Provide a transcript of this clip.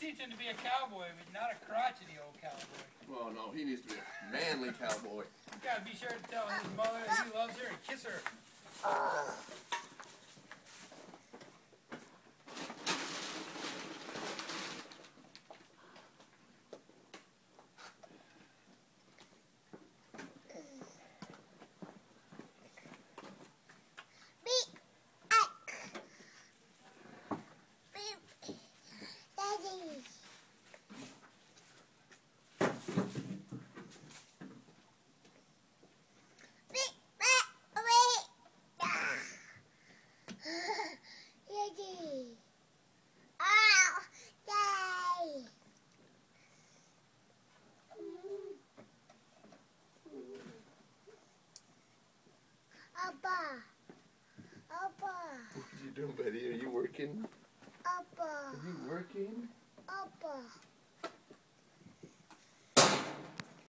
teach him to be a cowboy, but not a crotchety old cowboy. Well, no, he needs to be a manly cowboy. You gotta be sure to tell his mother that he loves her and kiss her. What are you doing, buddy? Are you working? Papa. Are you working? Papa.